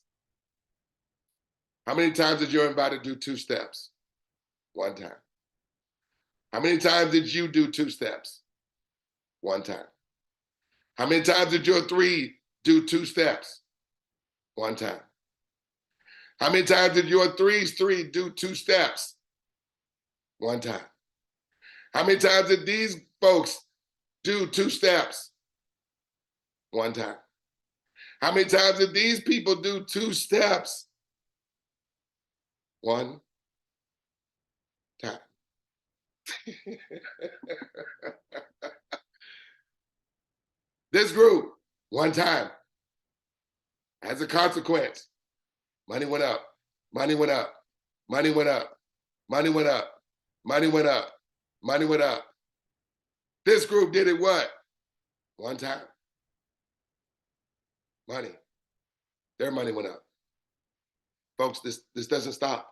How many times did your inviter do 2 steps? 1 time. How many times did you do 2 steps? 1 time. How many times did your 3 do 2 steps? 1 time. How many times did your 3's 3 do 2 steps? 1 time. How many times did these folks do 2 steps? 1 time. How many times did these people do 2 steps? 1 time. This group, 1 time. As a consequence, money went up, money went up, money went up, money went up, money went up, money went up. This group did it what? 1 time. Money. Their money went up. Folks, this doesn't stop.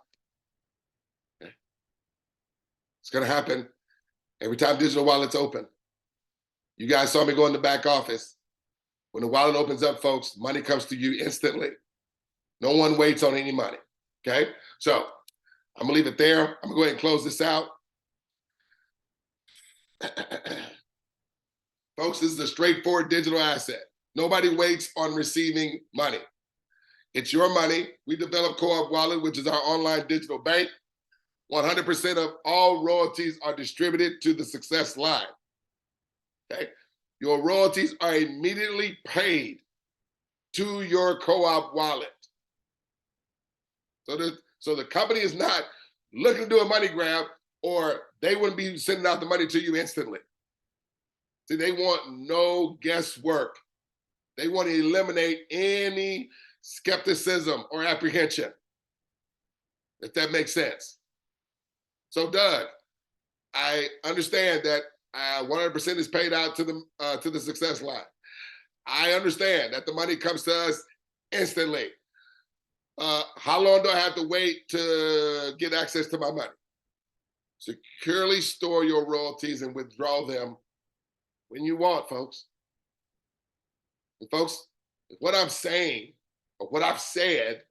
Okay? It's gonna happen every time digital wallets open. You guys saw me go in the back office. When the wallet opens up, folks, money comes to you instantly. No one waits on any money, okay? So I'm gonna leave it there. I'm gonna go ahead and close this out. Folks, this is a straightforward digital asset. Nobody waits on receiving money. It's your money. We developed CoopWallet, which is our online digital bank. 100% of all royalties are distributed to the success line. Okay? Your royalties are immediately paid to your co-op wallet. So the company is not looking to do a money grab, or they wouldn't be sending out the money to you instantly. See, they want no guesswork. They want to eliminate any skepticism or apprehension, if that makes sense. So, Doug, I understand that 100% is paid out to the success line. I understand that the money comes to us instantly. How long do I have to wait to get access to my money? Securely store your royalties and withdraw them when you want, folks. And folks, if what I'm saying or what I've said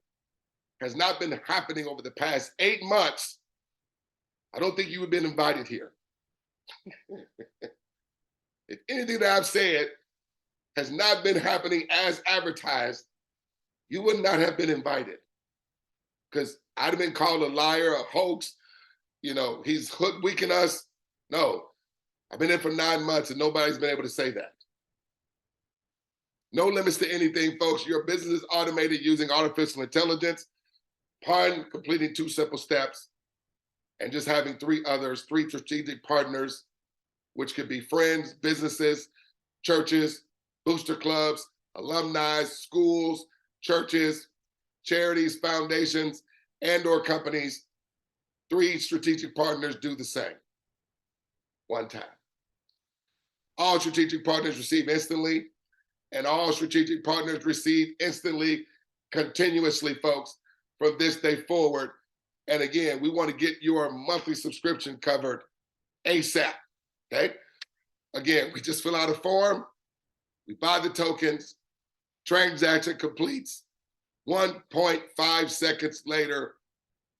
has not been happening over the past 8 months, I don't think you would have been invited here. If anything that I've said has not been happening as advertised, you would not have been invited, because I'd have been called a liar, a hoax. You know, he's hoodwinking us. No, I've been in for 9 months and nobody's been able to say that. No limits to anything, folks. Your business is automated using artificial intelligence, upon completing 2 simple steps and just having 3 others, 3 strategic partners, which could be friends, businesses, churches, booster clubs, alumni, schools, churches, charities, foundations, and/or companies. 3 strategic partners do the same. 1 time. All strategic partners receive instantly, and all strategic partners receive instantly, continuously, folks, from this day forward. And again, we want to get your monthly subscription covered ASAP, okay? Again, we just fill out a form, we buy the tokens, transaction completes, 1.5 seconds later,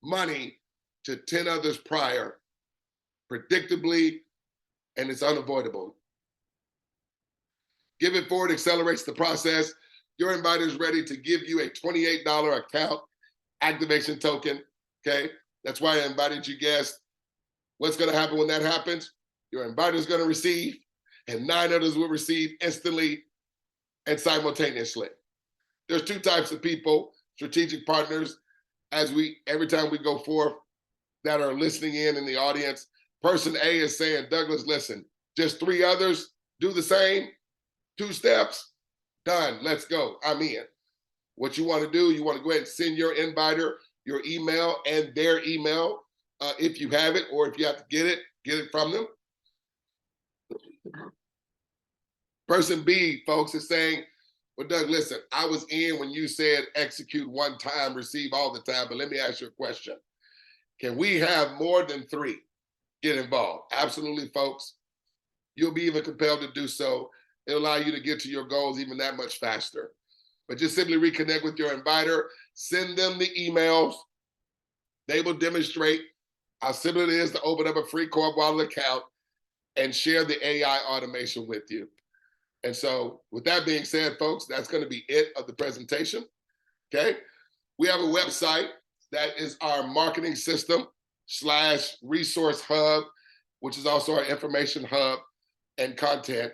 money to 10 others prior, predictably, and it's unavoidable. Give It Forward accelerates the process. Your inviter is ready to give you a $28 account activation token, okay? That's why I invited you guests. What's gonna happen when that happens? Your inviter is gonna receive and 9 others will receive instantly and simultaneously. There's 2 types of people, strategic partners, every time we go forth, that are listening in the audience. Person A is saying, Douglas, listen, just 3 others, do the same, 2 steps, done, let's go, I'm in. What you want to do, you want to go ahead and send your inviter your email and their email, if you have it, or if you have to get it from them. Person B, folks, is saying, well, Doug, listen, I was in when you said execute one time, receive all the time, but let me ask you a question. Can we have more than 3 get involved? Absolutely, folks. You'll be even compelled to do so. It'll allow you to get to your goals even that much faster. But just simply reconnect with your inviter, send them the emails. They will demonstrate how simple it is to open up a free CoopWallet account and share the AI automation with you. And so with that being said, folks, that's going to be it of the presentation, okay? We have a website that is our marketing system / resource hub, which is also our information hub and content.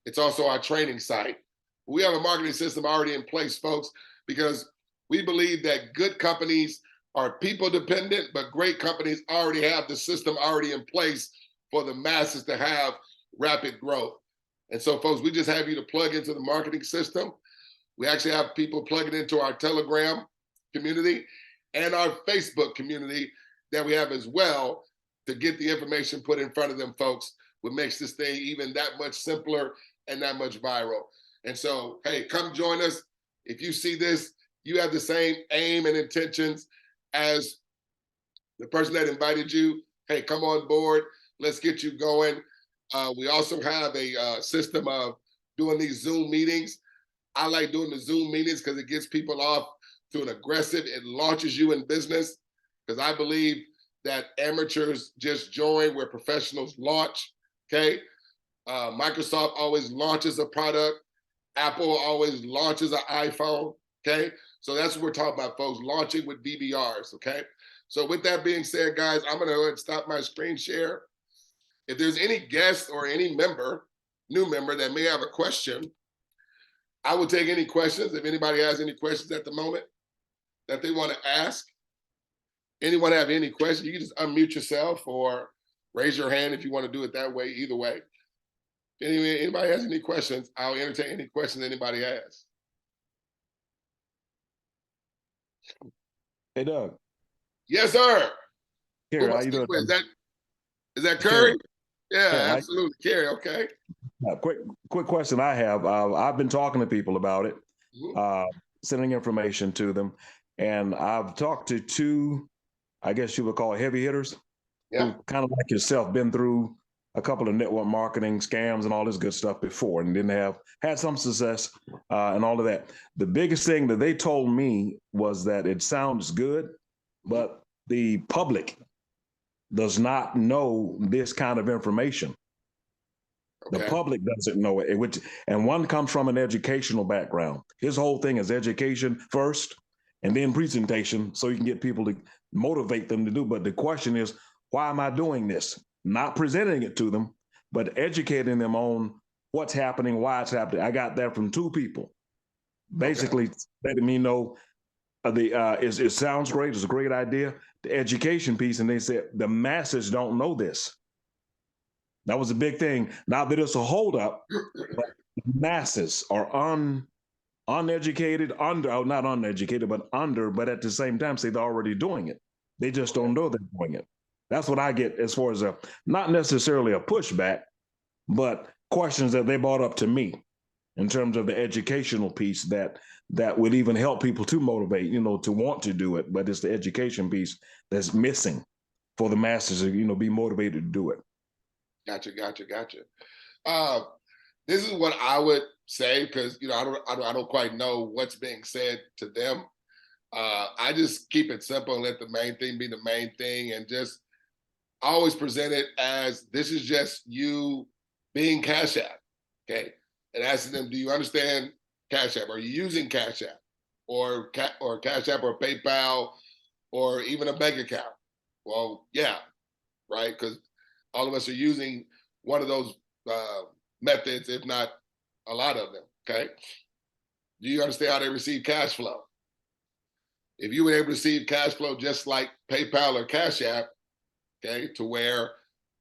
It's also our training site. We have a marketing system already in place, folks, because we believe that good companies are people dependent, but great companies already have the system already in place for the masses to have rapid growth. And so, folks, we just have you to plug into the marketing system. We actually have people plugging into our Telegram community and our Facebook community that we have as well to get the information put in front of them, folks, what makes this thing even that much simpler and that much viral. And so, hey, come join us. If you see this, you have the same aim and intentions as the person that invited you. Hey, come on board. Let's get you going. We also have a system of doing these Zoom meetings. I like doing the Zoom meetings because it gets people off to an aggressive, it launches you in business, because I believe that amateurs just join where professionals launch, okay? Microsoft always launches a product. Apple always launches an iPhone, okay? So that's what we're talking about, folks, launching with BBRs, okay? So with that being said, guys, I'm gonna go ahead and stop my screen share. If there's any guest or any member, new member that may have a question, I will take any questions. If anybody has any questions at the moment that they want to ask, anyone have any questions, you can just unmute yourself or raise your hand if you want to do it that way, either way. Anyway, anybody has any questions, I'll entertain any questions anybody has. Hey, Doug. Yes, sir. Here, how you doing? Is that Curry? Yeah, Yeah, absolutely. Carrie, okay. Quick question I have. I've been talking to people about it, sending information to them, and I've talked to 2, I guess you would call heavy hitters, Yeah. who kind of like yourself, been through a couple of network marketing scams and all this good stuff before, and had some success and all of that. The biggest thing that they told me was that it sounds good, but the public does not know this kind of information. Okay. The public doesn't know it, and one comes from an educational background. His whole thing is education first and then presentation, so you can get people to motivate them to do. But the question is, why am I doing this? Not presenting it to them, but educating them on what's happening, why it's happening. I got that from 2 people, basically letting me know it sounds great, it's a great idea, the education piece, and they said the masses don't know this. That was a big thing. Not that it's a holdup, but masses are uneducated, not uneducated, but but at the same time, say they're already doing it. They just don't know they're doing it. That's what I get as far as not necessarily a pushback, but questions that they brought up to me in terms of the educational piece that would even help people to motivate, to want to do it. But it's the education piece that's missing for the masses to, be motivated to do it. Gotcha. This is what I would say, because I don't quite know what's being said to them. I just keep it simple and let the main thing be the main thing, and just always present it as this is just you being Cash App, okay? And asking them, do you understand Cash App? Are you using Cash App or Cash App or PayPal or even a bank account? Well, yeah, right, because all of us are using one of those methods, if not a lot of them. Okay. Do you understand how they receive cash flow? If you were able to receive cash flow just like PayPal or Cash App, okay, to where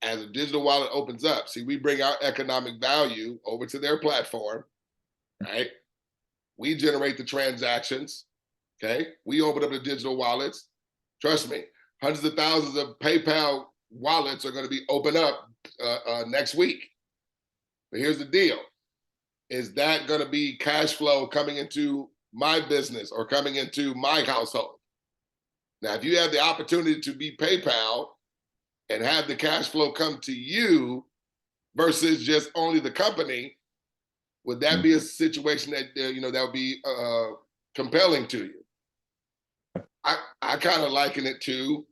as a digital wallet opens up, see, we bring our economic value over to their platform, right? We generate the transactions, okay? We open up the digital wallets. Trust me, hundreds of thousands of PayPal wallets are going to be open up next week. But here's the deal. Is that going to be cash flow coming into my business or coming into my household? Now, if you have the opportunity to be PayPal and have the cash flow come to you versus just only the company, would that be a situation that that would be compelling to you? I kind of liken it to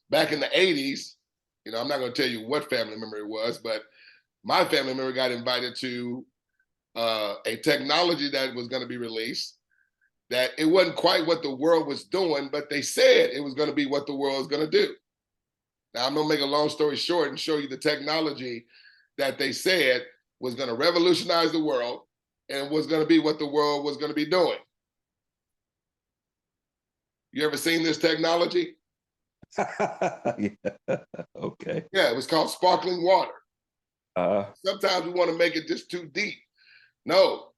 back in the 80s. I'm not going to tell you what family member it was, but my family member got invited to a technology that was going to be released, that it wasn't quite what the world was doing, but they said it was going to be what the world was going to do. Now, I'm going to make a long story short and show you the technology that they said was going to revolutionize the world and was going to be what the world was going to be doing. You ever seen this technology? Yeah. Okay. Yeah, it was called sparkling water. Sometimes we want to make it just too deep. No.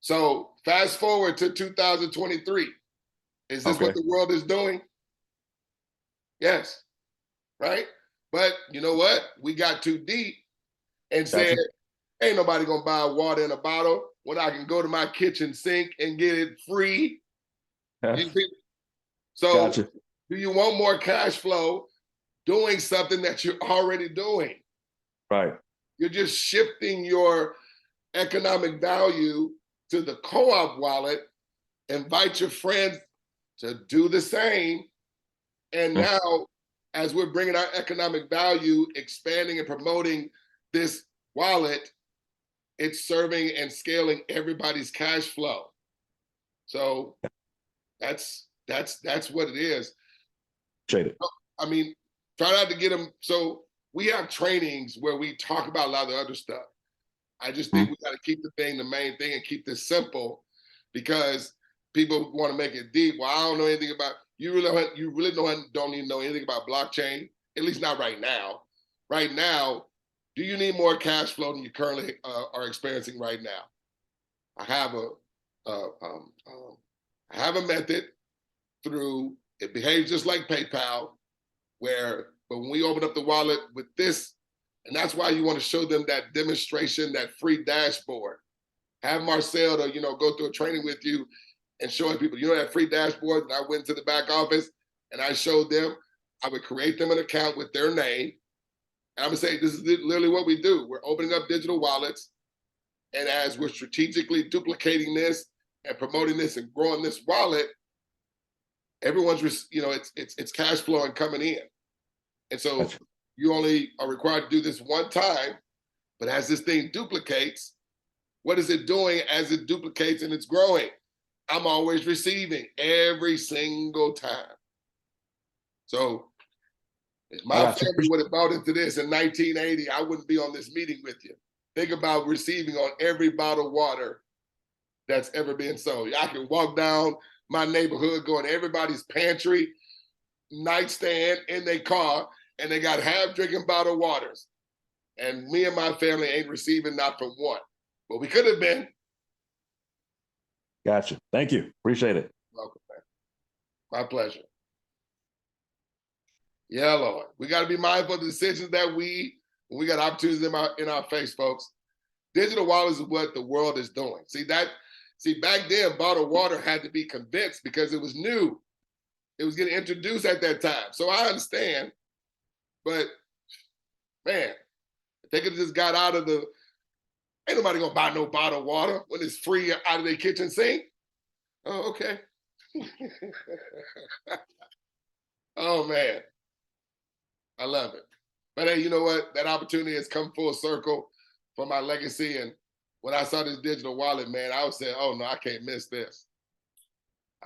So fast forward to 2023. Is this what the world is doing? Yes. Right? But you know what? We got too deep and said, ain't nobody gonna buy water in a bottle when I can go to my kitchen sink and get it free. So do you want more cash flow doing something that you're already doing? Right. You're just shifting your economic value to the co-op wallet. Invite your friends to do the same. And now, as we're bringing our economic value, expanding and promoting this wallet, it's serving and scaling everybody's cash flow. So that's what it is. I mean, try not to get them. So we have trainings where we talk about a lot of the other stuff. I just think we got to keep the main thing, and keep this simple, because people want to make it deep. Well, I don't know anything about. You really don't even know anything about blockchain. At least not right now. Right now, do you need more cash flow than you currently are experiencing right now? I have a method through. It behaves just like PayPal, but when we open up the wallet with this, and that's why you want to show them that demonstration, that free dashboard. Have Marcel to, go through a training with you and showing people, that free dashboard that I went to the back office and I showed them. I would create them an account with their name. And I would say, this is literally what we do. We're opening up digital wallets. And as we're strategically duplicating this and promoting this and growing this wallet, everyone's, it's cash flowing coming in. And so you only are required to do this one time, but as this thing duplicates, what is it doing as it duplicates and it's growing? I'm always receiving every single time. So if my family would have bought into this in 1980, I wouldn't be on this meeting with you. Think about receiving on every bottled water that's ever been sold. I can walk down my neighborhood, go in everybody's pantry, nightstand, in their car, and they got half drinking bottled waters. And me and my family ain't receiving not from one. But we could have been. Gotcha. Thank you. Appreciate it. Welcome, man. My pleasure. Yeah, Lord. We got to be mindful of the decisions that when we got opportunities in our face, folks. Digital wallets is what the world is doing. See, back then, bottled water had to be convinced because it was new. It was getting introduced at that time. So I understand. But, man, if they could have just got out of ain't nobody going to buy no bottled water when it's free out of their kitchen sink. Oh, okay. Oh, man. I love it. But hey, you know what? That opportunity has come full circle for my legacy. And when I saw this digital wallet, man, I was saying, oh, no, I can't miss this.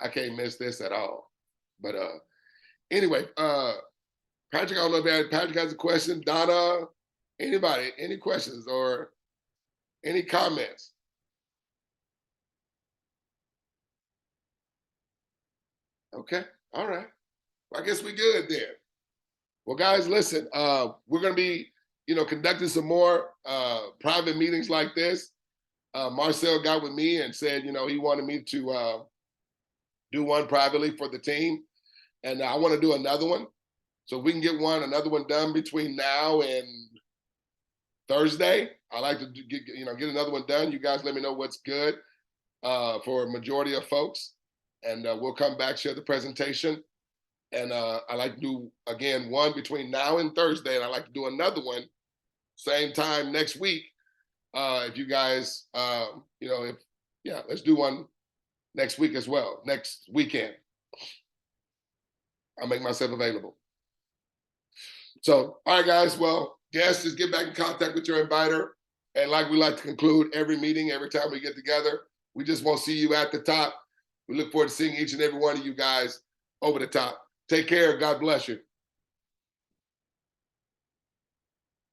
I can't miss this at all. But anyway, Patrick, I don't know if Patrick has a question. Donna, Anybody, any questions or any comments? Okay, all right. Well, I guess we good then. Well, guys, listen, we're gonna be, conducting some more private meetings like this. Marcel got with me and said, he wanted me to do one privately for the team. And I want to do another one. So if we can get another one done between now and Thursday, I like to get another one done. You guys let me know what's good for a majority of folks. And we'll come back, share the presentation. And I like to do, again, one between now and Thursday. And I like to do another one same time next week. If you guys, let's do one next week as well, next weekend. I'll make myself available. So, all right, guys. Well, guests, just get back in contact with your inviter. And like we like to conclude every meeting, every time we get together, we just want to see you at the top. We look forward to seeing each and every one of you guys over the top. Take care. God bless you.